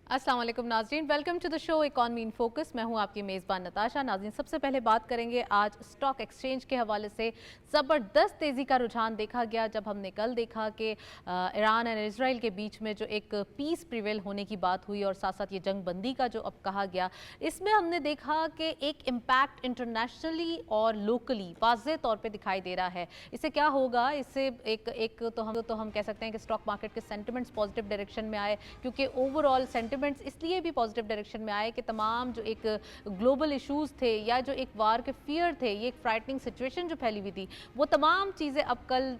अस्सलाम वालेकुम नाज़रीन, welcome to the show economy in focus. मैं हूं आपकी मेज़बान नताशा। नाज़रीन, सबसे पहले बात करेंगे आज स्टॉक एक्सचेंज के हवाले से। ज़बरदस्त तेज़ी का रुझान देखा गया जब हमने कल देखा कि ईरान और इजराइल के बीच में जो एक पीस प्रिवेल होने की बात हुई और साथ साथ ये जंग बंदी का जो अब कहा गया, इसमें हमने देखा कि एक इम्पैक्ट इंटरनेशनली और लोकली वाज़ेह तौर पर दिखाई दे रहा है। इससे क्या होगा, इससे एक तो हम कह सकते हैं कि स्टॉक मार्केट के सेंटिमेंट्स पॉजिटिव डायरेक्शन में आए, क्योंकि ओवरऑल सेंटिमेंट्स इसलिए भी पॉजिटिव डायरेक्शन में आए कि तमाम जो एक ग्लोबल इश्यूज थे या जो एक वार के फियर थे, ये एक फ्राइटनिंग सिचुएशन जो फैली हुई थी, वो तमाम चीज़ें अब कल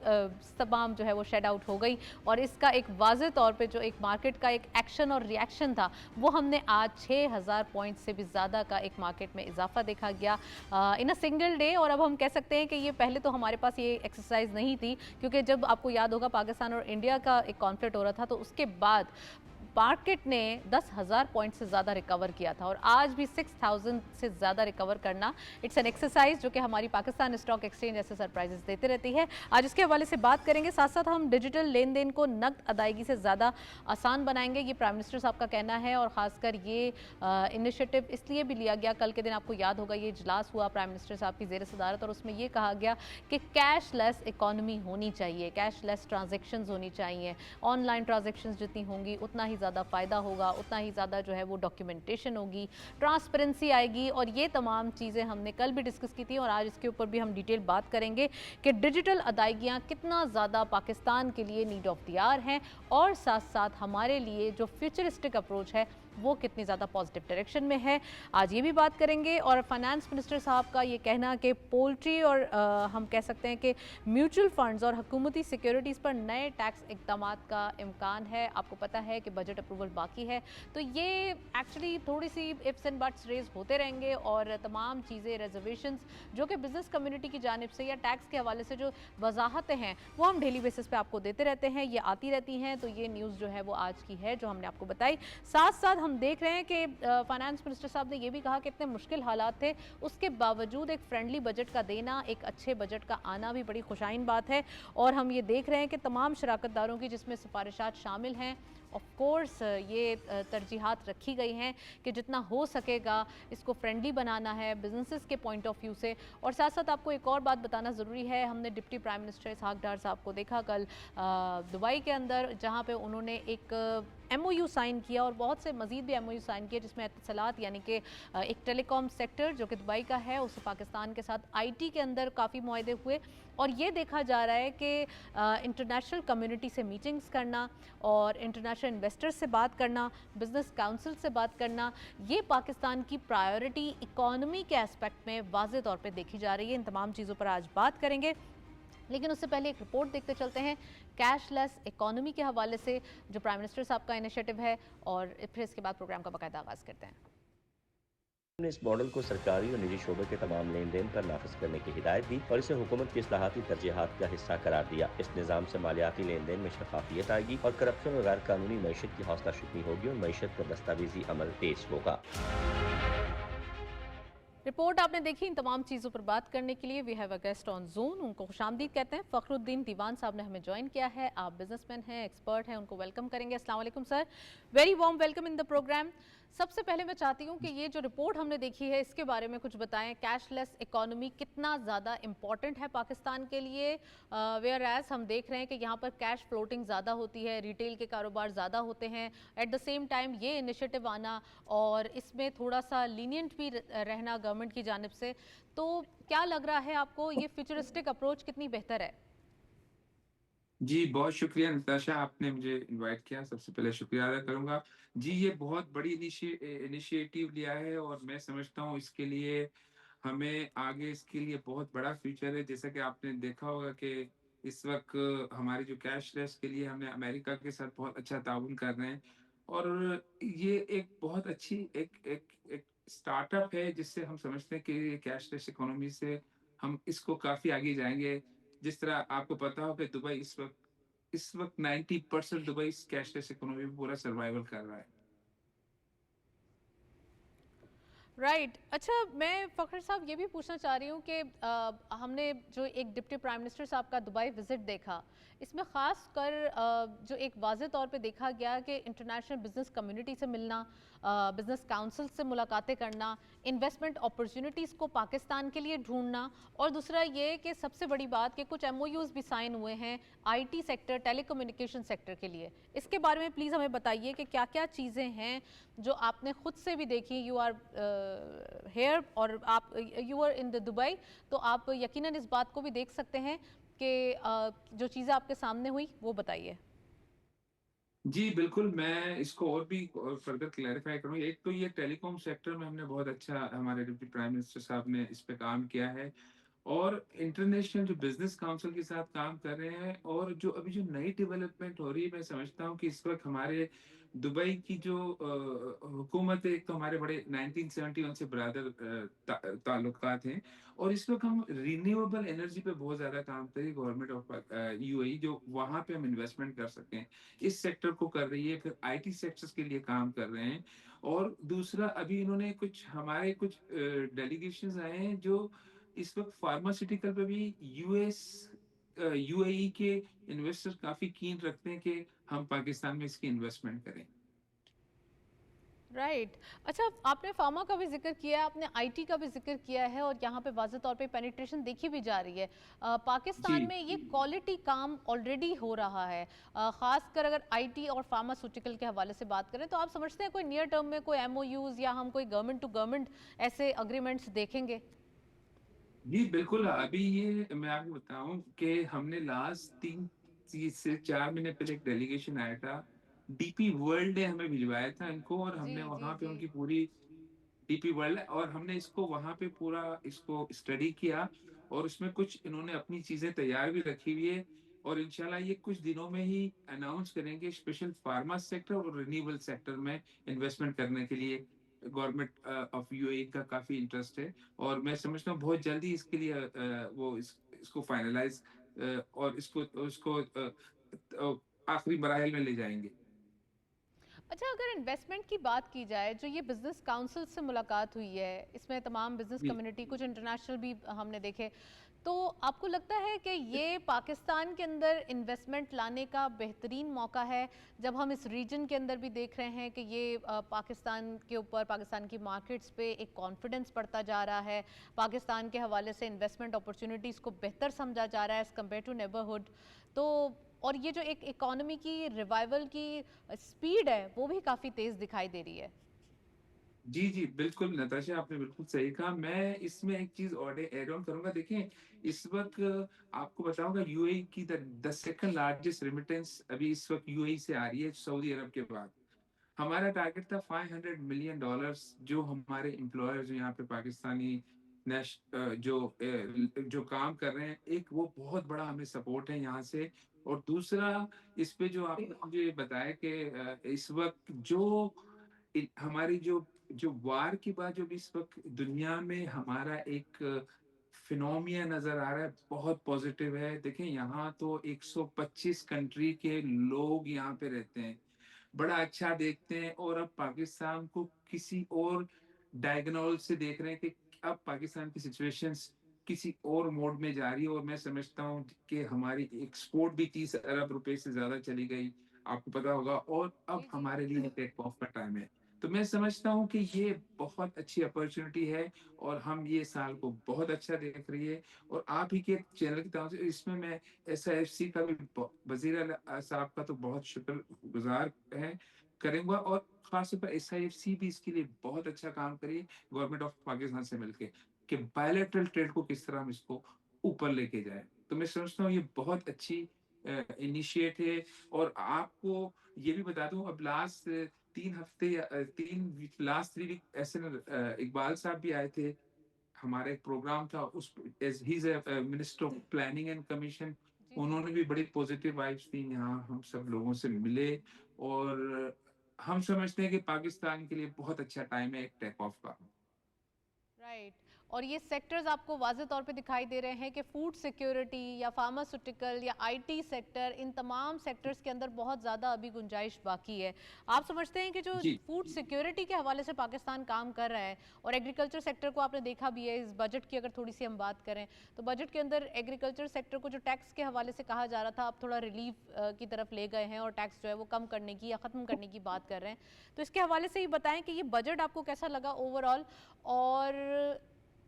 तमाम जो है वो शेड आउट हो गई। और इसका एक वाज़ेह तौर पे जो एक मार्केट का एक एक्शन और रिएक्शन था, वो हमने आज 6000 पॉइंट से भी ज़्यादा का एक मार्केट में इजाफा देखा गया इन अ सिंगल डे। और अब हम कह सकते हैं कि ये पहले तो हमारे पास ये एक्सरसाइज नहीं थी, क्योंकि जब आपको याद होगा पाकिस्तान और इंडिया का एक कॉन्फ्लिक्ट हो रहा था, तो उसके बाद मार्केट ने 10,000 पॉइंट से ज़्यादा रिकवर किया था। और आज भी 6,000 से ज़्यादा रिकवर करना, इट्स एन एक्सरसाइज जो कि हमारी पाकिस्तान स्टॉक एक्सचेंज ऐसे सरप्राइजेस देते रहती है। आज इसके हवाले से बात करेंगे, साथ साथ हम डिजिटल लेन देन को नकद अदायगी से ज़्यादा आसान बनाएंगे, ये प्राइम मिनिस्टर साहब का कहना है। और ख़ासकर ये इनिशिएटिव इसलिए भी लिया गया, कल के दिन आपको याद होगा ये इजलास हुआ प्राइम मिनिस्टर साहब की ज़ेर सदारत, और उसमें ये कहा गया कि कैशलेस इकॉनमी होनी चाहिए, कैशलेस ट्रांजेक्शन्स होनी चाहिए। ऑनलाइन ट्रांजेक्शन्स जितनी होंगी उतना ही ज़्यादा फ़ायदा होगा, उतना ही ज़्यादा जो है वो डॉक्यूमेंटेशन होगी, ट्रांसपेरेंसी आएगी। और ये तमाम चीज़ें हमने कल भी डिस्कस की थी और आज इसके ऊपर भी हम डिटेल बात करेंगे कि डिजिटल अदायगियाँ कितना ज़्यादा पाकिस्तान के लिए नीड ऑफ द आवर हैं, और साथ साथ हमारे लिए जो फ्यूचरिस्टिक अप्रोच है वो कितनी ज़्यादा पॉजिटिव डायरेक्शन में है, आज ये भी बात करेंगे। और फाइनेंस मिनिस्टर साहब का ये कहना कि पोल्ट्री और हम कह सकते हैं कि म्यूचुअल फंड्स और हुकूमती सिक्योरिटीज़ पर नए टैक्स इक़दाम का इम्कान है। आपको पता है कि बजट अप्रूवल बाकी है, तो ये एक्चुअली थोड़ी सी इफ्स एंड बट्स रेज होते रहेंगे, और तमाम चीज़ें रिजर्वेशंस जो कि बिज़नेस कम्युनिटी की जानिब से या टैक्स के हवाले से जो वजाहतें हैं वो हम डेली बेसिस पे आपको देते रहते हैं, ये आती रहती हैं। तो ये न्यूज़ जो है वो आज की है जो हमने आपको बताई। साथ साथ हम देख रहे हैं कि फाइनेंस मिनिस्टर साहब ने ये भी कहा कि इतने मुश्किल हालात थे, उसके बावजूद एक फ्रेंडली बजट का देना, एक अच्छे बजट का आना भी बड़ी खुशाइन बात है। और हम ये देख रहे हैं कि तमाम शराकतदारों की जिसमें सिफारिशात शामिल हैं, ऑफ कोर्स ये तरजीहात रखी गई हैं कि जितना हो सकेगा इसको फ्रेंडली बनाना है बिजनेसेस के पॉइंट ऑफ व्यू से। और साथ साथ आपको एक और बात बताना ज़रूरी है, हमने डिप्टी प्राइम मिनिस्टर इसहाक डार साहब को देखा कल दुबई के अंदर, जहाँ पे उन्होंने एक MOU साइन किया और बहुत से मज़ीद भी MOU साइन किए, जिसमें इत्तलात यानी कि एक टेलीकॉम सेक्टर जो कि दुबई का है, उससे पाकिस्तान के साथ IT के अंदर काफ़ी मुआहदे हुए। और ये देखा जा रहा है कि इंटरनेशनल कम्युनिटी से मीटिंग्स करना और इंटरनेशनल इन्वेस्टर्स से बात करना, बिजनेस काउंसिल से बात करना, ये पाकिस्तान की प्रायोरिटी इकॉनमी के एस्पेक्ट में वाज़ेह तौर पे देखी जा रही है। इन तमाम चीज़ों पर आज बात करेंगे, लेकिन उससे पहले एक रिपोर्ट देखते चलते हैं कैशलेस इकॉनमी के हवाले से, जो प्राइम मिनिस्टर साहब का इनिशिएटिव है, और फिर इसके बाद प्रोग्राम का बाकायदा आगाज़ करते हैं। ने इस मॉडल को सरकारी और निजी शोबे के तमाम लेन देन पर नाफिज करने की हिदायत दी और इसे हुकूमत की इस्लाहाती तरजीहात का हिस्सा करार दिया। इस निज़ाम से मालियाती लेन देन में शफाफियत आएगी और करप्शन और गैर कानूनी मैशत की हौसला शिकनी होगी और मैशत का दस्तावेजी अमल तेज होगा। रिपोर्ट आपने देखी। इन तमाम चीज़ों पर बात करने के लिए we have a guest on जोन, उनको खुशामदीद कहते हैं। फ़खरुद्दीन दीवान साहब ने हमें ज्वाइन किया है, आप बिजनेसमैन हैं, एक्सपर्ट हैं, उनको वेलकम करेंगे। अस्सलाम वालेकुम sir, very warm welcome in the programme. सबसे पहले मैं चाहती हूँ कि ये जो रिपोर्ट हमने देखी है इसके बारे में कुछ बताएं। कैशलेस इकॉनमी कितना ज़्यादा इम्पॉर्टेंट है पाकिस्तान के लिए, वेयर एज हम देख रहे हैं कि यहाँ पर कैश फ्लोटिंग ज़्यादा होती है, रिटेल के कारोबार ज़्यादा होते हैं, एट द सेम टाइम ये इनिशिएटिव आना और इसमें थोड़ा सा लीनियंट भी रहना गवर्नमेंट की जानिब से, तो क्या लग रहा है आपको ये फ्यूचरिस्टिक अप्रोच कितनी बेहतर है? जी, बहुत शुक्रिया नताशा, आपने मुझे इनवाइट किया, सबसे पहले शुक्रिया अदा करूँगा। जी, ये बहुत बड़ी इनिशिएटिव लिया है और मैं समझता हूँ इसके लिए हमें आगे इसके लिए बहुत बड़ा फ्यूचर है। जैसा कि आपने देखा होगा कि इस वक़्त हमारी जो कैशलेस के लिए हमें अमेरिका के साथ बहुत अच्छा ताउन कर रहे हैं और ये एक बहुत अच्छी एक एक एक स्टार्टअप है जिससे हम समझते हैं कि कैशलेस इकोनॉमी से हम इसको काफ़ी आगे जाएँगे। जिस तरह आपको पता हो कि दुबई इस वक़्त 90% दुबई इस कैशलेस इकोनॉमी में पूरा सर्वाइवल कर रहा है। राइट अच्छा, मैं फ़खर साहब ये भी पूछना चाह रही हूँ कि हमने जो एक डिप्टी प्राइम मिनिस्टर साहब का दुबई विजिट देखा, इसमें ख़ास कर जो एक वाज़ेह तौर पे देखा गया कि इंटरनेशनल बिज़नेस कम्युनिटी से मिलना, बिज़नेस काउंसिल से मुलाकातें करना, इन्वेस्टमेंट अपॉर्चुनिटीज़ को पाकिस्तान के लिए ढूंढना, और दूसरा ये कि सबसे बड़ी बात कि कुछ एमओयूज़ भी साइन हुए हैं आईटी सेक्टर, टेलीकम्युनिकेशन सेक्टर के लिए। इसके बारे में प्लीज़ हमें बताइए कि क्या-क्या चीज़ें हैं जो आपने खुद से भी देखी। यू आर हेयर और आप you are in the Dubai, तो आप यकीनन इस बात को भी देख सकते हैं कि जो चीज़ें आपके सामने हुई वो बताइए। जी, बिल्कुल, मैं इसको और भी फर्दर क्लैरिफ़ाई करूँ। एक तो ये टेलीकॉम सेक्टर में हमने बहुत अच्छा, हमारे डिप्टी प्राइम मिनिस्टर साहब ने इस पे काम किया है। और इंटरनेशनल जो बिज़नेस काउंसिल के साथ काम कर रहे हैं, और जो अभी जो नई डेवलपमेंट हो रही है, मैं समझता हूँ कि इस वक़्त हमारे दुबई की जो हुकूमत है, एक तो हमारे बड़े 1971 से ब्रदर ताल्लुकात हैं, और इस वक़्त हम रिन्यूएबल एनर्जी पे बहुत ज़्यादा काम कर रही है गवर्नमेंट ऑफ यूएई, जो वहाँ पे हम इन्वेस्टमेंट कर सकते हैं। इस सेक्टर को कर रही है, फिर आईटी सेक्टर्स के लिए काम कर रहे हैं। और दूसरा, अभी इन्होंने कुछ हमारे कुछ डेलीगेशंस आए हैं जो इस वक्त फार्मास्यूटिकल पे भी यूएई के इन्वेस्टर काफी कीन रखते हैं कि हम पाकिस्तान में इसकी इन्वेस्टमेंट करें। राइट। अच्छा, आपने फार्मा का भी जिक्र किया है, आपने आईटी का भी जिक्र किया है, और यहाँ पे वाज़ेह तौर पे पेनिट्रेशन देखी भी जा रही है। पाकिस्तान जी में ये क्वालिटी काम ऑलरेडी हो रहा है। खासकर अगर आईटी और फार्मास्यूटिकल के हवाले से बात करें, तो आप समझते हैं कोई नियर टर्म में कोई एमओयूज या हम कोई गवर्नमेंट टू गवर्नमेंट ऐसे अग्रीमेंट्स देखेंगे? जी, बिल्कुल। अभी ये मैं आपको बताऊं कि हमने लास्ट 3 से 4 महीने पहले एक डेलीगेशन आया था। डीपी वर्ल्ड ने हमें भिजवाया था इनको, और जी हमने जी वहां पे जी। उनकी पूरी डीपी वर्ल्ड, और हमने इसको वहां पे पूरा इसको स्टडी किया, और उसमें कुछ इन्होंने अपनी चीजें तैयार भी रखी हुई है। और इंशाल्लाह ये कुछ दिनों में ही अनाउंस करेंगे। स्पेशल फार्मा सेक्टर और रिन्यूएबल सेक्टर में इन्वेस्टमेंट करने के लिए गवर्नमेंट ऑफ यूएई का काफी इंटरेस्ट है। और मैं समझता हूँ बहुत जल्दी इसके लिए वो इसको फाइनलाइज और इसको उसको आखिरी मराहल में ले जाएंगे। अच्छा, अगर इन्वेस्टमेंट की बात की जाए, जो ये बिजनेस काउंसिल से मुलाकात हुई है, इसमें तमाम बिजनेस जी कम्युनिटी, कुछ इंटरनेशनल भी हमने देखे, तो आपको लगता है कि ये पाकिस्तान के अंदर इन्वेस्टमेंट लाने का बेहतरीन मौका है, जब हम इस रीजन के अंदर भी देख रहे हैं कि ये पाकिस्तान के ऊपर, पाकिस्तान की मार्केट्स पे एक कॉन्फिडेंस बढ़ता जा रहा है, पाकिस्तान के हवाले से इन्वेस्टमेंट अपॉर्चुनिटीज़ को बेहतर समझा जा रहा है एज़ कम्पेयर टू नेबरहुड, तो और ये जो एक इकोनॉमी की रिवाइवल की स्पीड है वो भी काफ़ी तेज़ दिखाई दे रही है। जी, बिल्कुल नताशा, आपने बिल्कुल सही कहा। मैं इसमें एक चीज़ और ऐड ऑन करूँगा। देखिए, इस वक़्त आपको बताऊँगा, यूएई की द सेकंड लार्जेस्ट रेमिटेंस अभी इस वक़्त यूएई से आ रही है, सऊदी अरब के बाद। हमारा टारगेट था $500 मिलियन, जो हमारे एम्प्लॉयर्स यहाँ पे पाकिस्तानी जो काम कर रहे हैं, एक वो बहुत बड़ा हमें सपोर्ट है यहाँ से। और दूसरा, इस पे जो आपने मुझे बताया कि इस वक्त जो हमारी जो जो वार की बात, जो भी इस वक्त दुनिया में हमारा एक फिनोमिया नजर आ रहा है, बहुत पॉजिटिव है। देखें, यहाँ तो 125 कंट्री के लोग यहाँ पे रहते हैं, बड़ा अच्छा देखते हैं। और अब पाकिस्तान को किसी और डायगोनल से देख रहे हैं कि अब पाकिस्तान की सिचुएशंस किसी और मोड में जा रही है। और मैं समझता हूँ कि हमारी एक्सपोर्ट भी 30 अरब रुपए से ज्यादा चली गई, आपको पता होगा। और अब जी जी। हमारे लिए टेक ऑफ का टाइम है। तो मैं समझता हूँ कि ये बहुत अच्छी अपॉर्चुनिटी है, और हम ये साल को बहुत अच्छा देख रही है। और आप ही के चैनल की तरफ से इसमें मैं एसआईएफसी का भी, वजीर आला साहब का तो बहुत शुक्रगुजार है, करूंगा। और खासतौर पर एसआईएफसी भी इसके लिए बहुत अच्छा काम करिए गवर्नमेंट ऑफ पाकिस्तान से मिलके, कि बायलैटरल ट्रेड को किस तरह हम इसको ऊपर लेके जाए। तो मैं समझता हूँ ये बहुत अच्छी इनिशिएट है। और आपको ये भी बता दूं, अब लास्ट 3 हफ्ते या 3 वीक ऐसे इकबाल साहब भी आए थे। हमारा एक प्रोग्राम था, उस as he is minister of planning and commission, जी जी। उन्होंने भी बड़ी पॉजिटिव वाइब्स दी, यहाँ हम सब लोगों से मिले। और हम समझते हैं कि पाकिस्तान के लिए बहुत अच्छा टाइम है एक टेक ऑफ का। राइट। اور یہ سیکٹرز آپ کو واضح طور پہ دکھائی دے رہے ہیں کہ فوڈ سیکیورٹی یا فارماسیوٹیکل یا آئی ٹی سیکٹر، ان تمام سیکٹرز کے اندر بہت زیادہ ابھی گنجائش باقی ہے. آپ سمجھتے ہیں کہ جو جی فوڈ سیکیورٹی کے حوالے سے پاکستان کام کر رہا ہے، اور ایگریکلچر سیکٹر کو آپ نے دیکھا بھی ہے، اس بجٹ کی اگر تھوڑی سی ہم بات کریں تو بجٹ کے اندر ایگریکلچر سیکٹر کو جو ٹیکس کے حوالے سے کہا جا رہا تھا، اب تھوڑا ریلیف کی طرف لے گئے ہیں اور ٹیکس جو ہے وہ کم کرنے کی یا ختم کرنے کی بات کر رہے ہیں. تو اس کے حوالے سے یہ بتائیں کہ یہ بجٹ آپ کو کیسا لگا اوور آل، اور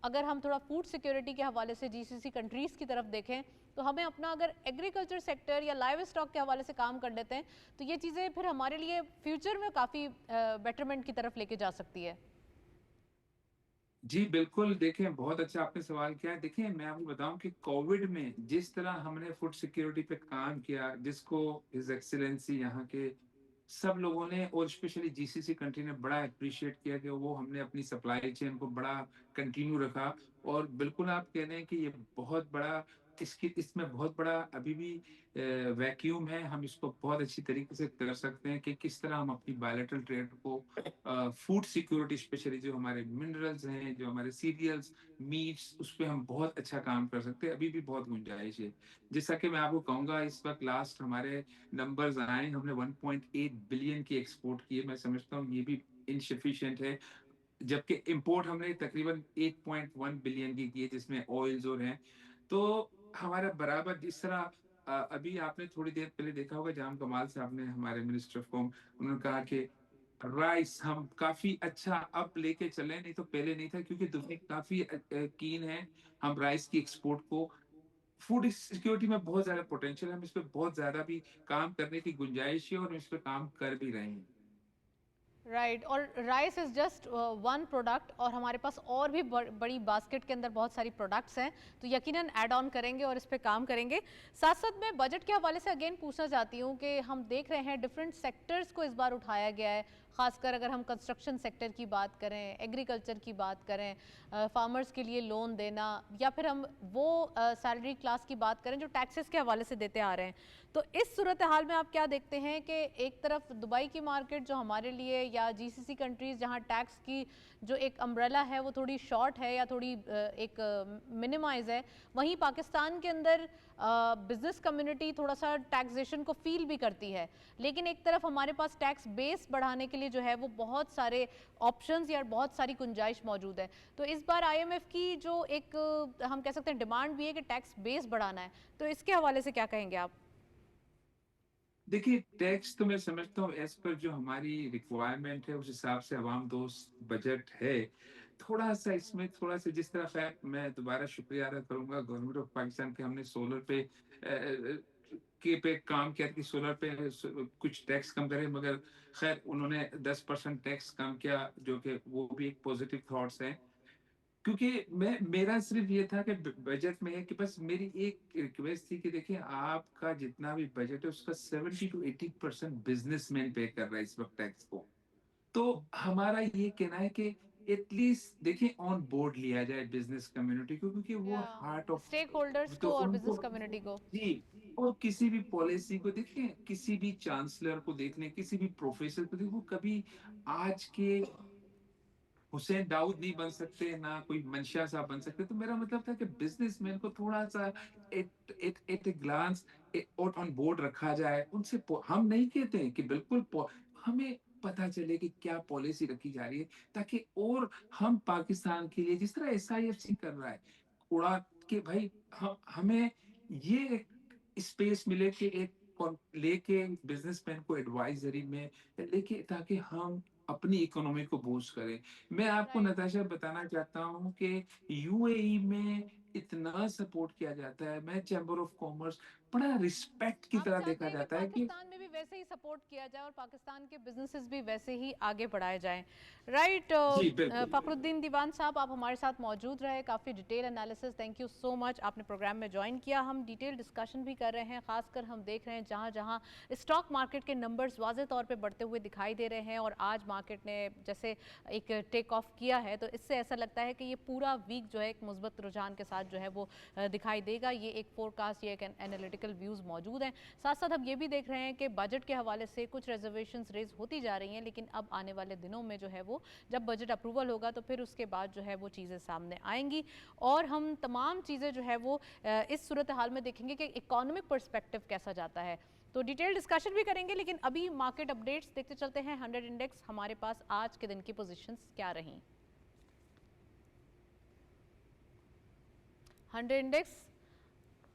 اگر ہم تھوڑا فوڈ سیکیورٹی کے حوالے سے جی سی سی کنٹریز کی طرف دیکھیں تو ہمیں اپنا اگر ایگریکلچر سیکٹر یا لائیو اسٹاک کے حوالے سے کام کر لیتے ہیں تو یہ چیزیں پھر ہمارے لیے فیوچر میں کافی بیٹرمنٹ کی طرف لے کے جا سکتی ہے. جی بالکل، دیکھیں بہت اچھا آپ نے سوال کیا ہے. دیکھیں میں آپ کو بتاؤں کہ کووڈ میں جس طرح ہم نے فوڈ سیکیورٹی پہ کام کیا، جس کو ہز ایکسیلنسی یہاں کے سب لوگوں نے اور اسپیشلی جی سی سی کنٹری نے بڑا اپریشیٹ کیا کہ وہ ہم نے اپنی سپلائی چین کو بڑا کنٹینیو رکھا. اور بالکل آپ کہہ رہے ہیں کہ یہ بہت بڑا اس میں بہت بڑا ابھی بھی ویکیوم ہے. ہم اس کو بہت اچھی طریقے سے کر سکتے ہیں کہ کس طرح ہم اپنی بائلیٹرل ٹریڈ کو فوڈ سیکیورٹی اسپیشلی جو ہمارے منرلز ہیں، جو ہمارے سیریلز، میٹس، اس پہ ہم بہت اچھا کام کر سکتے ہیں. ابھی بھی بہت گنجائش ہے. جیسا کہ میں آپ کو کہوں گا اس وقت لاسٹ ہمارے نمبرز آئے، ہم نے 1.8 بلین کی ایکسپورٹ کی ہے. میں سمجھتا ہوں یہ بھی انسفیشینٹ ہے، جبکہ امپورٹ ہم نے تقریباً 8.1 بلین کی ہے جس میں آئلز اور ہیں. تو ہمارا برابر جس طرح ابھی آپ نے تھوڑی دیر پہلے دیکھا ہوگا جام کمال صاحب نے، ہمارے منسٹر آف ہوم، انہوں نے کہا کہ رائس ہم کافی اچھا اب لے کے چلے، نہیں تو پہلے نہیں تھا کیونکہ دنیا کافی کین ہے ہم رائس کی ایکسپورٹ کو. فوڈ سیکیورٹی میں بہت زیادہ پوٹینشیل ہے، ہم اس پہ بہت زیادہ بھی کام کرنے کی گنجائش ہے اور ہم اس پہ کام کر بھی رہے ہیں. رائٹ، اور rice is just one product, اور ہمارے پاس اور بھی بڑی باسکٹ کے اندر بہت ساری پروڈکٹس ہیں، تو یقیناً ایڈ آن کریں گے اور اس پہ کام کریں گے. ساتھ ساتھ میں بجٹ کے حوالے سے اگین پوچھنا چاہتی ہوں کہ ہم دیکھ رہے ہیں ڈفرینٹ سیکٹرز کو اس بار اٹھایا گیا ہے، خاص کر اگر ہم کنسٹرکشن سیکٹر کی بات کریں، ایگریکلچر کی بات کریں، فارمرز کے لیے لون دینا، یا پھر ہم وہ سیلری کلاس کی بات کریں جو ٹیکسز کے حوالے سے دیتے آ رہے ہیں. تو اس صورتحال میں آپ کیا دیکھتے ہیں کہ ایک طرف دبئی کی مارکیٹ جو ہمارے لیے یا جی سی سی کنٹریز جہاں ٹیکس کی جو ایک امبریلا ہے وہ تھوڑی شارٹ ہے یا تھوڑی ایک منیمائز ہے، وہیں پاکستان کے اندر بزنس کمیونٹی تھوڑا سا ٹیکسیشن کو فیل بھی کرتی ہے، لیکن ایک طرف ہمارے پاس ٹیکس بیس بڑھانے کے لیے جو ہے وہ بہت سارے آپشنز یا بہت ساری گنجائش موجود ہے. تو اس بار آئی ایم ایف کی جو ایک ہم کہہ سکتے ہیں ڈیمانڈ بھی ہے کہ ٹیکس بیس بڑھانا ہے، تو اس کے حوالے سے کیا کہیں گے آپ؟ دیکھیے ٹیکس تو میں سمجھتا ہوں ایز پر جو ہماری ریکوائرمنٹ ہے اس حساب سے عوام دوست بجٹ ہے. تھوڑا سا اس میں تھوڑا سا جس طرح خیر میں دوبارہ شکریہ ادا کروں گا گورنمنٹ آف پاکستان کے، ہم نے سولر پہ کام کیا کہ سولر پہ کچھ ٹیکس کم کرے، مگر خیر انہوں نے 10% ٹیکس کم کیا جو کہ وہ بھی ایک پازیٹیو تھاٹس ہیں. کیونکہ میرا صرف یہ تھا کہ بجٹ میں ہے کہ بس میری ایک ریکویسٹ تھی کہ دیکھیں آپ کا جتنا بھی بجٹ ہے اس کا 70-80% بزنس مین پے کر رہا ہے اس وقت ٹیکس کو. تو ہمارا یہ کہنا ہے کہ ایٹ لیسٹ دیکھیں آن بورڈ لیا جائے بزنس کمیونٹی کو، کیونکہ وہ ہارٹ آف اسٹیک ہولڈرز کو تو اور ان بزنس کو. کمیونٹی کو. جی، اور کسی بھی پالیسی کو دیکھیں، کسی بھی چانسلر کو دیکھ لیں، کسی بھی پروفیسر کو دیکھیں، وہ کبھی آج کے حسین داؤد نہیں بن سکتے، نہ کوئی منشا صاحب بن سکتے. تو میرا مطلب تھا کہ بزنس مین کو تھوڑا سا at a glance on board رکھا جائے. ان سے ہم نہیں کہتے ہیں کہ بالکل ہمیں پتا چلے کہ کیا پالیسی رکھی جا رہی ہے، تاکہ اور ہم پاکستان کے لیے جس طرح ایس آئی ایف سی کر رہا ہے اڑا کہ بھائی ہمیں یہ اسپیس ملے کہ ایک لے کے بزنس مین کو ایڈوائزری میں لے کے، تاکہ ہم اپنی اکنومی کو بوسٹ کریں. میں آپ کو نتاشا بتانا چاہتا ہوں کہ یو اے ای میں اتنا سپورٹ کیا جاتا ہے، میں چیمبر آف کامرس بڑا رسپیکٹ کی آپ طرح چاہتے دیکھا ہیں کہ جاتا ہے کہ پاکستان میں بھی ویسے ہی سپورٹ کیا جائے اور پاکستان کے بزنسز بھی ویسے ہی آگے بڑھائے جائیں. رائٹ، جی بالکل. فخر الدین دیوان صاحب آپ ہمارے ساتھ موجود رہے، کافی detail analysis, thank you so much, آپ نے پروگرام میں جوائن کیا. ہم ڈیٹیل ڈسکشن بھی کر رہے ہیں، خاص کر ہم دیکھ رہے ہیں جہاں جہاں اسٹاک مارکیٹ کے نمبرز واضح طور پہ بڑھتے ہوئے دکھائی دے رہے ہیں، اور آج مارکیٹ نے جیسے ایک ٹیک آف کیا ہے تو اس سے ایسا لگتا ہے کہ یہ پورا ویک جو ہے ایک مثبت رجحان کے ساتھ جو ہے وہ دکھائی دے گا. یہ ایک فور کاسٹ، یہ ایک انالیٹک पॉलिटिकल व्यूज़ मौजूद हैं। साथ साथ हम ये भी देख रहे हैं कि बजट के हवाले से कुछ रिजर्वेशंस रेज होती जा रही हैं, लेकिन अब आने वाले दिनों में जो है वो जब बजट अप्रूवल होगा तो फिर उसके बाद जो है वो चीज़ें सामने आएंगी और हम तमाम चीज़ें जो है वो इस सूरत हाल में देखेंगे कि इकोनॉमिक पर्सपेक्टिव कैसा जाता है। तो डिटेल डिस्कशन भी करेंगे, लेकिन अभी मार्केट अपडेट्स देखते चलते हैं। 100 इंडेक्स हमारे पास आज के दिन की पोजीशंस क्या रहीं। 100 इंडेक्स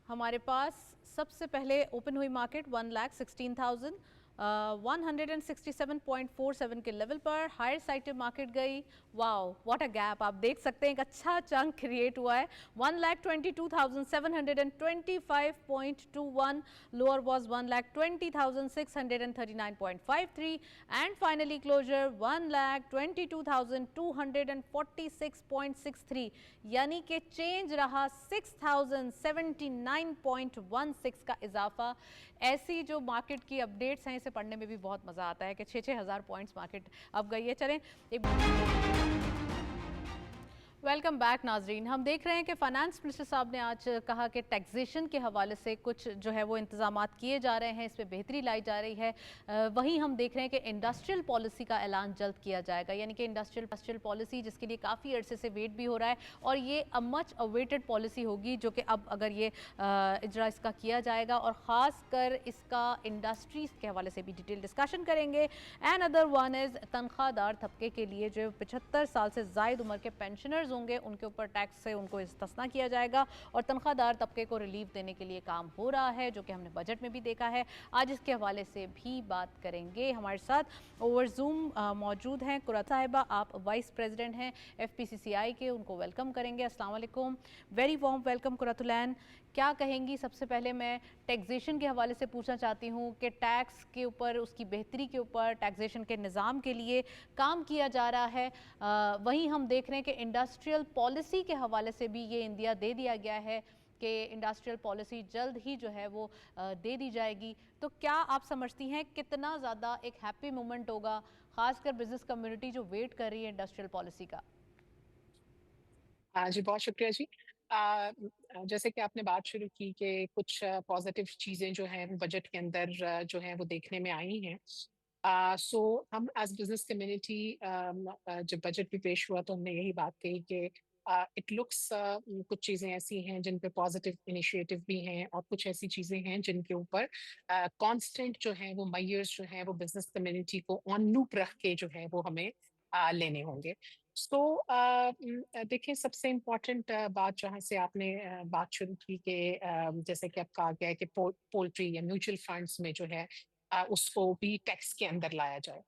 हमारे पास सबसे पहले ओपन हुई मार्केट 1,16,167.47 के लेवल पर। हायर साइड मार्केट गई, वाओ व्हाट अ गैप, आप देख सकते हैं एक अच्छा चंक क्रिएट हुआ है। 1,22,725.21, lower was 1,20,639.53 and finally closer 1,22,246.63, यानी कि चेंज रहा 6,079.16 का इजाफा। ऐसी जो मार्केट की अपडेट्स हैं इसे पढ़ने में भी बहुत मज़ा आता है कि 6-6 हज़ार पॉइंट्स मार्केट अब गई है। चलें एक वेलकम बैक नाजरीन। हम देख रहे हैं कि फाइनेंस मिनिस्टर साहब ने आज कहा कि टैक्सेशन के हवाले से कुछ जो है वो इंतजामात किए जा रहे हैं, इसमें बेहतरी लाई जा रही है। वहीं हम देख रहे हैं कि इंडस्ट्रियल पॉलिसी का ऐलान जल्द किया जाएगा, यानी कि इंडस्ट्रियल पॉलिसी जिसके लिए काफ़ी अरसे से वेट भी हो रहा है और ये अ मच अवेटेड पॉलिसी होगी जो कि अब अगर ये इजरा इसका किया जाएगा और ख़ास कर इसका इंडस्ट्रीज़ के हवाले से भी डिटेल डिस्कशन करेंगे। एंड अदर वन इज़ तनख्वाहदार तबके के लिए जो 75 साल से ज़ायद उम्र के पेंशनर्स होंगे उनके ऊपर टैक्स से उनको इस्तिस्ना किया जाएगा और तनख्वाहदार तबके को रिलीफ देने के लिए काम हो रहा है, जो कि हमने बजट में भी देखा है। आज इसके हवाले से भी बात करेंगे। हमारे साथ ओवर जूम मौजूद हैं कुरत साहिबा, आप वाइस प्रेसिडेंट हैं FPCCI के, उनको वेलकम करेंगे। अस्सलाम वालेकुम, वेरी वार्म वेलकम कुरतुलैन। क्या कहेंगी? सबसे पहले मैं टैक्सेशन के हवाले से पूछना चाहती हूँ कि टैक्स के ऊपर, उसकी बेहतरी के ऊपर, टैक्सेशन के निज़ाम के लिए काम किया जा रहा है। वहीं हम देख रहे हैं कि इंडस्ट्रियल पॉलिसी के हवाले से भी ये इंदिया दे दिया गया है कि इंडस्ट्रियल पॉलिसी जल्द ही जो है वो दे दी जाएगी। तो क्या आप समझती हैं कितना ज़्यादा एक हैप्पी मोमेंट होगा, ख़ासकर बिजनेस कम्युनिटी जो वेट कर रही है इंडस्ट्रियल पॉलिसी का? जी बहुत शुक्रिया जी। जैसे कि आपने बात शुरू की कि कुछ पॉजिटिव चीज़ें जो हैं वो बजट के अंदर जो हैं वो देखने में आई हैं। सो हम एज बिजनेस कम्युनिटी जब बजट भी पेश हुआ तो हमने यही बात कही कि इट लुक्स कुछ चीज़ें ऐसी हैं जिन पे पॉजिटिव इनिशिएटिव भी हैं और कुछ ऐसी चीज़ें हैं जिनके ऊपर कांस्टेंट जो हैं वो मेजर्स जो हैं वो बिजनेस कम्युनिटी को ऑन लूप रख के जो है वो हमें लेने होंगे। सो देखिए सबसे इम्पोर्टेंट बात जहाँ से आपने बात शुरू की कि जैसे कि अब कहा गया है कि पोल्ट्री या म्यूचुअल फंड्स में जो है उसको भी टैक्स के अंदर लाया जाए।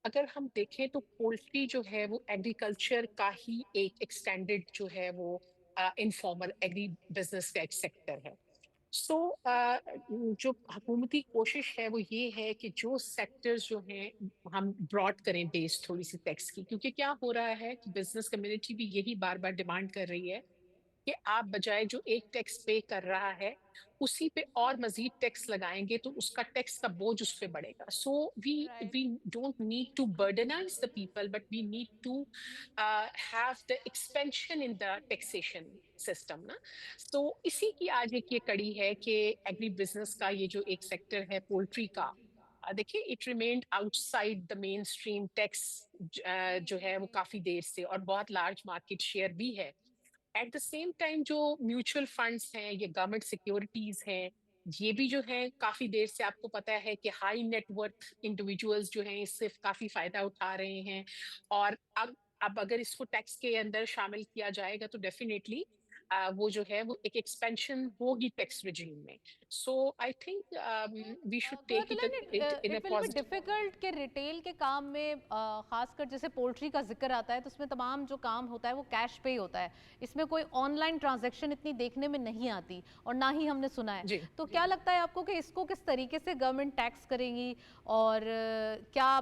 अगर हम देखें तो पोल्ट्री जो है वो एग्रीकल्चर का ही एक एक्सटेंडेड जो है वो इनफॉर्मल एग्री बिजनेस का एक सेक्टर है। सो जो हुकूमती कोशिश है वो ये है कि जो सेक्टर्स जो हैं हम ब्रॉड करें बेस थोड़ी सी टैक्स की, क्योंकि क्या हो रहा है कि बिजनेस कम्युनिटी भी यही बार बार डिमांड कर रही है कि आप बजाय जो एक टैक्स पे कर रहा है उसी पे और मजीद टैक्स लगाएंगे तो उसका टैक्स का बोझ उस पे बढ़ेगा। So we right. We don't need to burdenize the people but we need to have the expansion in the taxation system ना। तो इसी की आज एक ये कड़ी है कि एग्री बिजनेस का ये जो एक सेक्टर है पोल्ट्री का, देखिए it remained outside the main stream tax जो है वो काफी देर से, और बहुत लार्ज मार्केट शेयर भी है। एट द सेम टाइम जो म्यूचुअल फंड्स हैं, ये गवर्नमेंट सिक्योरिटीज हैं, ये भी जो है काफी देर से आपको पता है कि हाई नेटवर्थ इंडिविजुअल्स जो हैं इससे काफी फायदा उठा रहे हैं। और अब अगर इसको टैक्स के अंदर शामिल किया जाएगा तो डेफिनेटली वो जो है वो एक एक्सपेंशन होगी टैक्स रिजीम में। So I think we should take it in a it will be positive. Difficult के रिटेल के काम में खासकर जैसे पोल्ट्री का जिक्र आता है तो उसमें तमाम जो काम होता है वो कैश पे ही होता है, इसमें कोई ऑनलाइन ट्रांजैक्शन इतनी देखने में नहीं आती और ना ही हमने सुना है। जी तो क्या लगता है आपको कि इसको किस तरीके से गवर्नमेंट टैक्स करेगी और क्या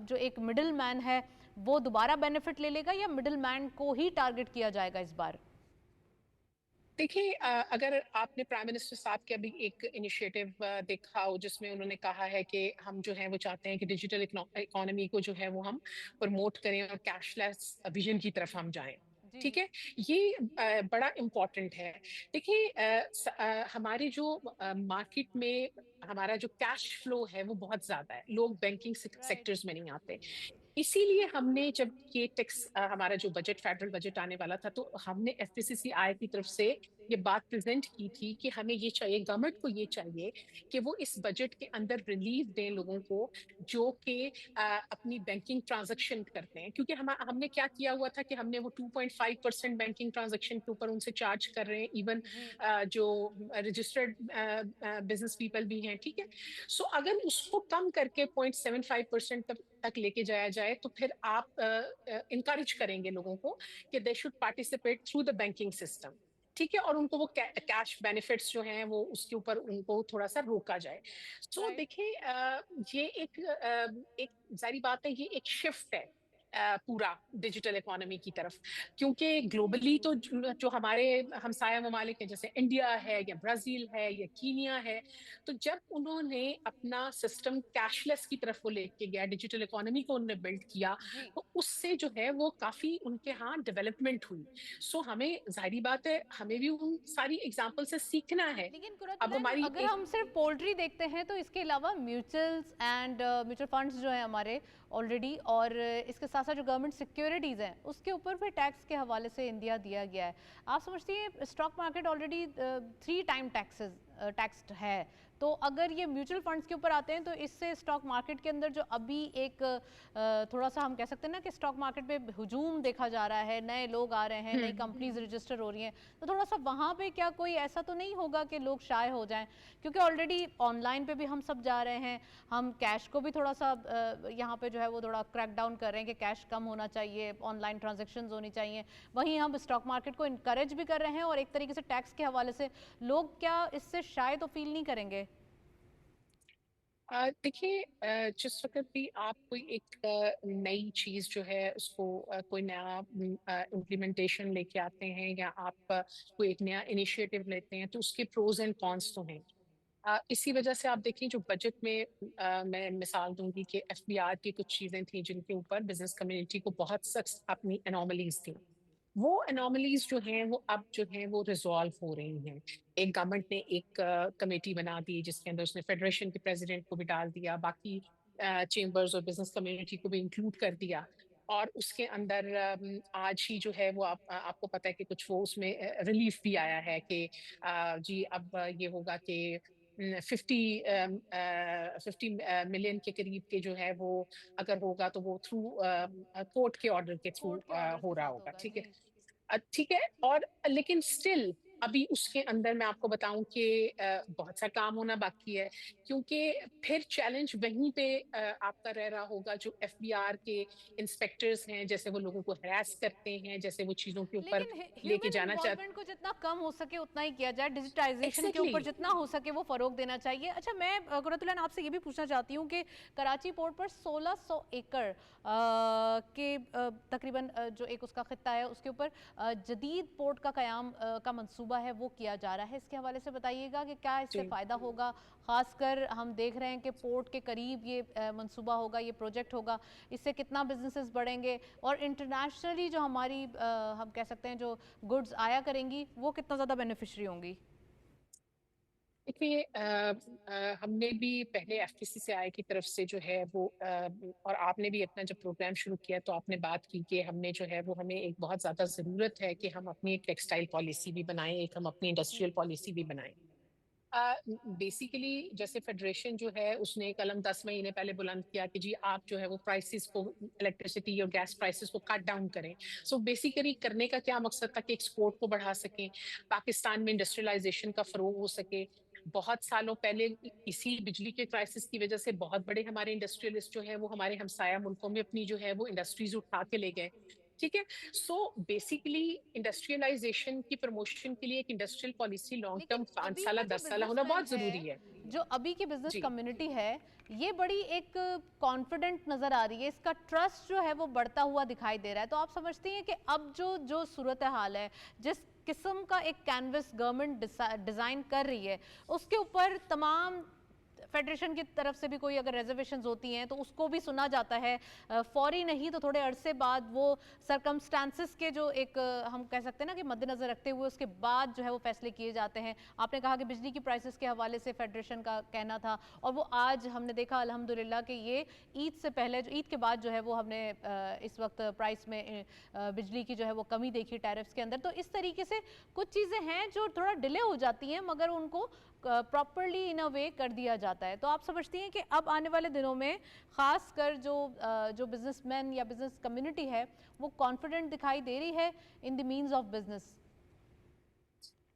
जो एक मिडिल मैन है वो दोबारा बेनिफिट ले लेगा या मिडिल मैन को ही टारगेट किया जाएगा इस बार? देखिए अगर आपने प्राइम मिनिस्टर साहब के अभी एक इनिशिएटिव देखा हो जिसमें उन्होंने कहा है कि हम जो है वो चाहते हैं कि डिजिटल इकोनॉमी को जो है वो हम प्रमोट करें और कैशलेस विजन की तरफ हम जाएं। ٹھیک ہے، یہ بڑا امپورٹنٹ ہے۔ دیکھیے ہمارے جو مارکیٹ میں ہمارا جو کیش فلو ہے وہ بہت زیادہ ہے، لوگ بینکنگ سیکٹرز میں نہیں آتے، اسی لیے ہم نے جب یہ ٹیکس ہمارا جو بجٹ فیڈرل بجٹ آنے والا تھا تو ہم نے ایف پی سی سی آئی کی طرف سے یہ بات پریزنٹ کی تھی کہ ہمیں یہ چاہیے، گورنمنٹ کو یہ چاہیے کہ وہ اس بجٹ کے اندر ریلیف دیں لوگوں کو جو کہ اپنی بینکنگ ٹرانزیکشن کرتے ہیں، کیونکہ ہم نے کیا کیا ہوا تھا کہ ہم نے وہ 2.5% بینکنگ ٹرانزیکشن کے اوپر ان سے چارج کر رہے ہیں، ایون جو رجسٹرڈ بزنس پیپل بھی ہیں، ٹھیک ہے، سو اگر اس کو کم کر کے 0.75% تک لے کے جایا جائے تو پھر آپ انکریج کریں گے لوگوں کو کہ they should participate through the banking system, ٹھیک ہے، اور ان کو وہ کیش بینیفٹس جو ہیں وہ اس کے اوپر ان کو تھوڑا سا روکا جائے۔ سو دیکھیں یہ ایک ظاہری بات ہے، یہ ایک شفٹ ہے پورا ڈیجیٹل اکانومی کی طرف، کیونکہ گلوبلی تو جو ہمارے ہمسایہ ممالک ہیں جیسے انڈیا ہے یا برازیل ہے یا کینیا ہے، تو جب انہوں نے اپنا سسٹم کیش لیس کی طرف وہ لے کے گیا، ڈیجیٹل اکانومی کو انہوں نے بلڈ کیا، تو اس سے جو ہے وہ کافی ان کے ہاں ڈیولپمنٹ ہوئی۔ سو ہمیں ظاہری بات ہے ہمیں بھی ان ساری اگزامپل سے سیکھنا ہے۔ لیکن اب ہماری اگر ہم صرف پولٹری دیکھتے ہیں تو اس کے علاوہ میوچلز اینڈ میوچل فنڈز جو ہیں ہمارے آلریڈی، اور اس کے ساتھ ساتھ جو گورنمنٹ سیکیورٹیز ہیں اس کے اوپر بھی ٹیکس کے حوالے سے انڈیا دیا گیا ہے۔ آپ سمجھتی ہیں stock market already 3 time taxed ہے، تو اگر یہ میوچل فنڈز کے اوپر آتے ہیں تو اس سے اسٹاک مارکیٹ کے اندر جو ابھی ایک تھوڑا سا ہم کہہ سکتے ہیں نا کہ اسٹاک مارکیٹ پہ ہجوم دیکھا جا رہا ہے، نئے لوگ آ رہے ہیں، نئی کمپنیز رجسٹر ہو رہی ہیں، تو تھوڑا سا وہاں پہ کیا کوئی ایسا تو نہیں ہوگا کہ لوگ شائع ہو جائیں؟ کیونکہ آلریڈی آن لائن پہ بھی ہم سب جا رہے ہیں، ہم کیش کو بھی تھوڑا سا یہاں پہ جو ہے وہ تھوڑا کریک ڈاؤن کر رہے ہیں کہ کیش کم ہونا چاہیے، آن لائن ٹرانزیکشنز ہونی چاہیے، وہیں ہم اسٹاک مارکیٹ کو انکریج بھی کر رہے ہیں، اور ایک طریقے سے ٹیکس کے حوالے سے لوگ کیا اس سے شائع تو فیل نہیں کریں گے؟ دیکھیے جس وقت بھی آپ کوئی ایک نئی چیز جو ہے اس کو کوئی نیا امپلیمنٹیشن لے کے آتے ہیں، یا آپ کوئی ایک نیا انیشیٹو لیتے ہیں تو اس کے پروز اینڈ کونس تو ہیں۔ اسی وجہ سے آپ دیکھیں جو بجٹ میں میں مثال دوں گی کہ ایف بی آر کی کچھ چیزیں تھیں جن کے اوپر بزنس کمیونٹی کو بہت سخت اپنی انوملیز تھیں، وہ انوملیز جو ہیں وہ اب جو ہیں وہ ریزالو ہو رہی ہیں۔ ایک گورنمنٹ نے ایک کمیٹی بنا دی جس کے اندر اس نے فیڈریشن کے پریزیڈنٹ کو بھی ڈال دیا، باقی چیمبرز اور بزنس کمیونٹی کو بھی انکلوڈ کر دیا، اور اس کے اندر آج ہی جو ہے وہ آپ کو پتہ ہے کہ کچھ وہ اس میں ریلیف بھی آیا ہے کہ جی اب یہ ہوگا کہ 50 ملین کے قریب کے جو ہے وہ اگر ہوگا تو وہ تھرو کورٹ کے آرڈر کے تھرو کورٹ کے آرڈر ہو کے رہا ساتھ ہوگا، ہوگا، ٹھیک ہے، جی۔ ٹھیک ہے، اور لیکن سٹل ابھی اس کے اندر میں آپ کو بتاؤں کہ بہت سا کام ہونا باقی ہے، کیونکہ پھر چیلنج وہیں پہ آپ کا رہ رہا ہوگا جو ایف بی آر کے انسپیکٹرز ہیں، جیسے وہ لوگوں کو ہراس کرتے ہیں، جیسے وہ چیزوں کے اوپر لیکن لے کے ہیومن جانا چاہتے انوالومنٹ کو جتنا کم ہو سکے اتنا ہی کیا جائے، ڈیجیٹائزیشن کے اوپر ایگزیکٹلی جتنا ہو سکے وہ فروغ دینا چاہیے۔ اچھا، میں قرۃ اللہ آپ سے یہ بھی پوچھنا چاہتی ہوں کہ کراچی پورٹ پر 1600 ایکڑ کے تقریباً جو ایک اس کا خطہ ہے اس کے اوپر جدید پورٹ کا قیام کا منصوبہ ہے وہ کیا جا رہا ہے، اس کے حوالے سے بتائیے گا کہ کیا اس سے جی فائدہ ہوگا؟ خاص کر ہم دیکھ رہے ہیں کہ پورٹ کے قریب یہ منصوبہ ہوگا، یہ پروجیکٹ ہوگا، اس سے کتنا بزنسز بڑھیں گے، اور انٹرنیشنلی جو ہماری ہم کہہ سکتے ہیں جو گڈز آیا کریں گی وہ کتنا زیادہ بینیفیشری ہوں گی؟ دیکھیے ہم نے بھی پہلے ایف پی سی سی آئی کی طرف سے جو ہے وہ اور آپ نے بھی اپنا جب پروگرام شروع کیا تو آپ نے بات کی کہ ہم نے جو ہے وہ ہمیں ایک بہت زیادہ ضرورت ہے کہ ہم اپنی ایک ٹیکسٹائل پالیسی بھی بنائیں، ایک ہم اپنی انڈسٹریل پالیسی بھی بنائیں۔ بیسیکلی جیسے فیڈریشن جو ہے اس نے قلم 10 مہینے پہلے بلند کیا کہ جی آپ جو ہے وہ پرائسز کو، الیکٹریسٹی اور گیس پرائسز کو کٹ ڈاؤن کریں۔ سو بیسیکلی کرنے کا کیا مقصد تھا کہ ایکسپورٹ کو بڑھا سکیں، پاکستان میں انڈسٹریلائزیشن کا فروغ ہو سکے۔ بہت سالوں پہلے اسی بجلی کے کرائسس کی وجہ سے بہت بڑے ہمارے انڈسٹریلسٹ جو ہیں وہ ہمارے ہمسایہ ملکوں میں اپنی جو ہے وہ انڈسٹریز اٹھا کے لے گئے، ٹھیک ہے۔ سو بیسیکلی انڈسٹریلائزیشن کی پروموشن کے لیے ایک انڈسٹریل پالیسی لانگ لیکن ٹرم 5 ابھی سالہ کا جو 10 سالہ بزنس ہونا مین بہت ہے، ضروری ہے۔ جو ابھی کی بزنس جی کمیونٹی ہے، یہ بڑی ایک کانفیڈنٹ نظر آ رہی ہے، اس کا ٹرسٹ جو ہے وہ بڑھتا ہوا دکھائی دے رہا ہے، تو آپ سمجھتی ہیں کہ اب جو صورتحال ہے، جس قسم کا ایک کینوس گورنمنٹ ڈیزائن کر رہی ہے، اس کے اوپر تمام फेडरेशन की तरफ से भी कोई अगर रिजर्वेशंस होती हैं तो उसको भी सुना जाता है, फौरी नहीं तो थोड़े अरसे बाद वो सरकमस्टांसिस के जो एक हम कह सकते हैं ना कि मद्देनजर रखते हुए उसके बाद जो है वो फैसले किए जाते हैं। आपने कहा कि बिजली की प्राइसेस के हवाले से फेडरेशन का कहना था, और वो आज हमने देखा अल्हम्दुलिल्लाह कि ये ईद से पहले जो ईद के बाद जो है वो हमने इस वक्त प्राइस में बिजली की जो है वो कमी देखी टैरिफ्स के अंदर। तो इस तरीके से कुछ चीज़ें हैं जो थोड़ा डिले हो जाती हैं मगर उनको प्रॉपरली इन अ वे कर दिया जाता है। तो आप समझती हैं कि अब आने वाले दिनों में ख़ास कर जो बिजनेसमैन या बिजनेस कम्युनिटी है वो कॉन्फिडेंट दिखाई दे रही है in the means of business?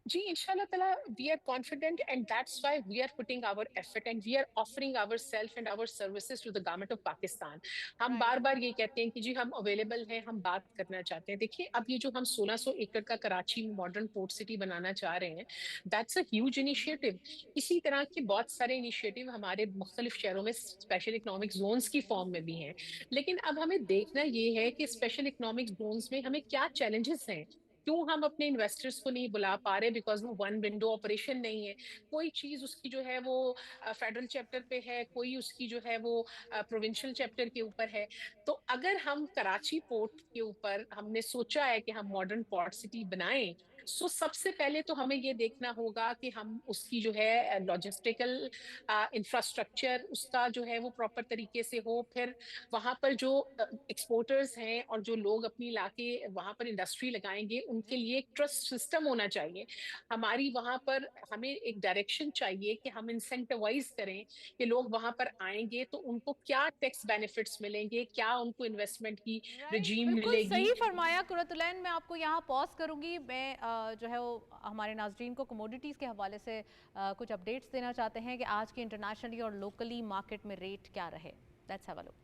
जी, इंशाल्लाह ताला we are confident and that's why we are putting our effort and we are offering ourselves and our services to the government of Pakistan. हम राइट। बार-बार ये कहते हैं कि जी हम अवेलेबल हैं, हम बात करना चाहते हैं। देखिए, अब ये जो हम 1600 एकड़ का कराची में मॉडर्न पोर्ट सिटी बनाना चाह रहे हैं, दैट्स अ ह्यूज इनिशिएटिव। इसी तरह के बहुत सारे इनिशिएटिव हमारे मुख्तलिफ शहरों में स्पेशल इकोनॉमिक जोन्स की फॉर्म में भी हैं। लेकिन अब हमें देखना ये है कि स्पेशल इकोनॉमिक जोन्स में हमें क्या चैलेंजेस हैं, क्यों हम अपने इन्वेस्टर्स को नहीं बुला पा रहे, बिकॉज वो वन विंडो ऑपरेशन नहीं है। कोई चीज उसकी जो है वो फेडरल चैप्टर पे है, कोई उसकी जो है वो प्रोविंशियल चैप्टर के ऊपर है। तो अगर हम कराची पोर्ट के ऊपर हमने सोचा है कि हम मॉडर्न पोर्ट सिटी बनाएं, सो सबसे पहले तो हमें ये देखना होगा कि हम उसकी जो है लॉजिस्टिकल इंफ्रास्ट्रक्चर उसका जो है वो प्रॉपर तरीके से हो। फिर वहां पर जो एक्सपोर्टर्स हैं और जो लोग अपनी लाके वहां पर इंडस्ट्री लगाएंगे उनके लिए एक ट्रस्ट सिस्टम होना चाहिए। हमारी वहां पर हमें एक डायरेक्शन चाहिए कि हम इंसेंटिवाइज करें कि लोग वहां पर आएंगे तो उनको क्या टैक्स बेनिफिट्स मिलेंगे, क्या उनको इन्वेस्टमेंट की राइट, रिजीम बिल्कुल मिलेगी। सही फरमाया कुरतुलैन। मैं आपको यहाँ पॉज करूंगी। मैं जो है वो हमारे नाजरीन को कमोडिटीज़ के हवाले से कुछ अपडेट्स देना चाहते हैं कि आज की इंटरनेशनली और लोकली मार्केट में रेट क्या रहे। Let's have a look.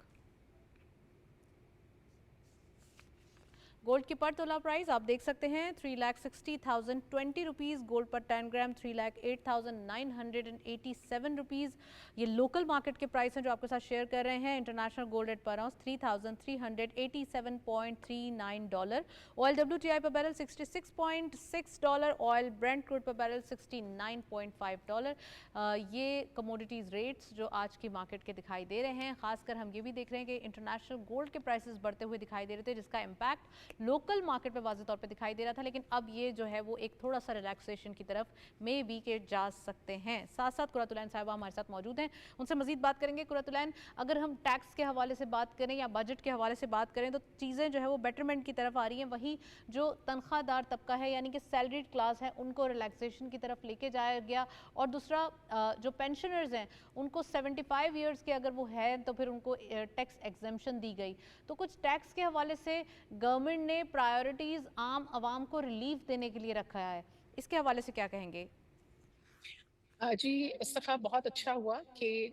Gold की पर तोला प्राइस आप देख सकते हैं 3,60,020 रुपीज़। गोल्ड पर 10 ग्राम 3,08,987 रुपीज़। ये लोकल मार्केट के प्राइस हैं जो आपके साथ शेयर कर रहे हैं। इंटरनेशनल गोल्ड रेट पर आउंस $3,387.39। ऑयल WTI पर बैरल $66.6। ऑयल ब्रेंट क्रूड पर बैरल $69.5। ये कमोडिटीज़ रेट्स जो आज की मार्केट के दिखाई दे रहे हैं। खासकर हम ये भी देख रहे हैं कि इंटरनेशनल गोल्ड के प्राइसेस बढ़ते हुए दिखाई दे रहे थे, जिसका इम्पैक्ट लोकल मार्केट पे वाज़ेह तौर पे दिखाई दे रहा था। लेकिन अब ये जो है वो एक थोड़ा सा रिलैक्सेशन की तरफ मे बी के जा सकते हैं। साथ साथ कुरतुलैन साहिबा हमारे साथ मौजूद हैं, उनसे मजीद बात करेंगे। कुरतुलैन, अगर हम टैक्स के हवाले से बात करें या बजट के हवाले से बात करें तो चीज़ें जो है वो बेटरमेंट की तरफ आ रही हैं। वहीं जो तनख्वाहदार तबका है यानी कि सैलरीड क्लास है उनको रिलैक्सेशन की तरफ लेके जाया गया। और दूसरा जो पेंशनर्स हैं उनको 75 ईयर्स के अगर वो है तो फिर उनको टैक्स एग्जेम्पशन दी गई। तो कुछ टैक्स के हवाले से गवर्नमेंट ने प्रायोरिटीज आम आवाम को रिलीफ देने के लिए रखा है, इसके हवाले से क्या कहेंगे? जी, इस दफ़ा बहुत अच्छा हुआ कि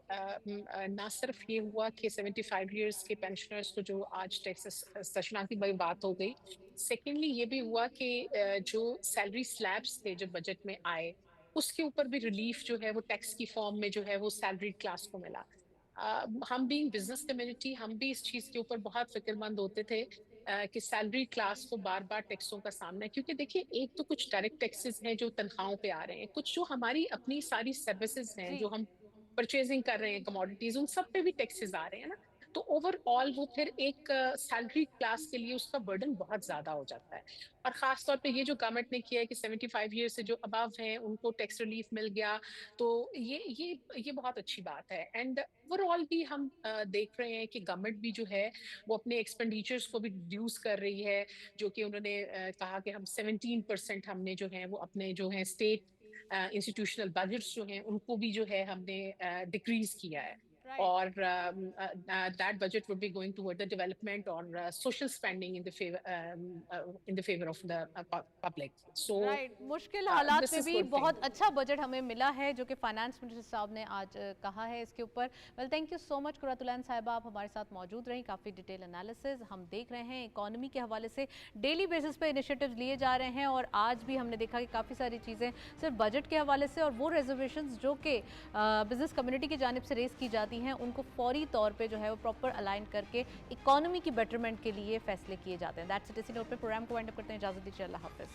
ना सिर्फ ये हुआ कि 75 इयर्स के पेंशनर्स को जो आज टैक्स सेशन की बड़ी बात हो गई। सेकेंडली ये भी हुआ कि जो सैलरी स्लैब्स थे जो बजट में आए उसके ऊपर भी रिलीफ जो है वो टैक्स की फॉर्म में जो है वो सैलरी क्लास को मिला। हम बीइंग बिजनेस कम्युनिटी हम भी इस चीज के ऊपर बहुत फिक्रमंद होते थे कि सैलरी क्लास को बार बार टैक्सों का सामना है, क्योंकि देखिए एक तो कुछ डायरेक्ट टैक्सेस हैं जो तनख्वाहों पे आ रहे हैं, कुछ जो हमारी अपनी सारी सर्विसेज हैं जी। जो हम परचेजिंग कर रहे हैं कमोडिटीज उन सब पे भी टैक्सेस आ रहे हैं ना। तो ओवरऑल वो फिर एक सैलरी क्लास के लिए उसका बर्डन बहुत ज्यादा हो जाता है। और खास तौर पे ये जो गवर्नमेंट ने किया है कि 75 ईयर से जो अबव हैं उनको टैक्स रिलीफ मिल गया, तो ये बहुत अच्छी बात है। एंड ओवरऑल भी हम देख रहे हैं कि गवर्नमेंट भी जो है वो अपने एक्सपेंडिचर्स को भी रिड्यूस कर रही है, जो कि उन्होंने कहा कि हम 17% हमने जो है वो अपने जो है स्टेट इंस्टीट्यूशनल बजट्स जो हैं उनको भी जो है हमने डिक्रीज किया है। राइट। और that budget would be going toward the development or social spending in the favor of the public. So right, मुश्किल हालात this में is भी good thing. बहुत अच्छा बजट हमें मिला है जो कि फाइनेंस मिनिस्टर साहब ने आज कहा है इसके ऊपर। Well, thank you so much Qurratulain साहिबा, आप हमारे साथ मौजूद रही। काफ़ी डिटेल एनालिसिस हम देख रहे हैं इकोनॉमी के हवाले से, डेली बेसिस पे इनिशिएटिव्स लिए जा रहे हैं। और आज भी हमने देखा कि काफ़ी सारी चीज़ें सिर्फ बजट के हवाले से और वो रिजर्वेशंस जो कि बिजनेस कम्युनिटी की जानिब से रेस की जाती हैं उनको फौरी तौर पर जो है वो प्रॉपर अलाइन करके इकोनॉमी की बेटरमेंट के लिए फैसले किए जाते हैं। That's it. इसी नोट पर प्रोग्राम को वाइंड अप करते हैं। इजाज़त दीजिए, अल्लाह हाफिज़।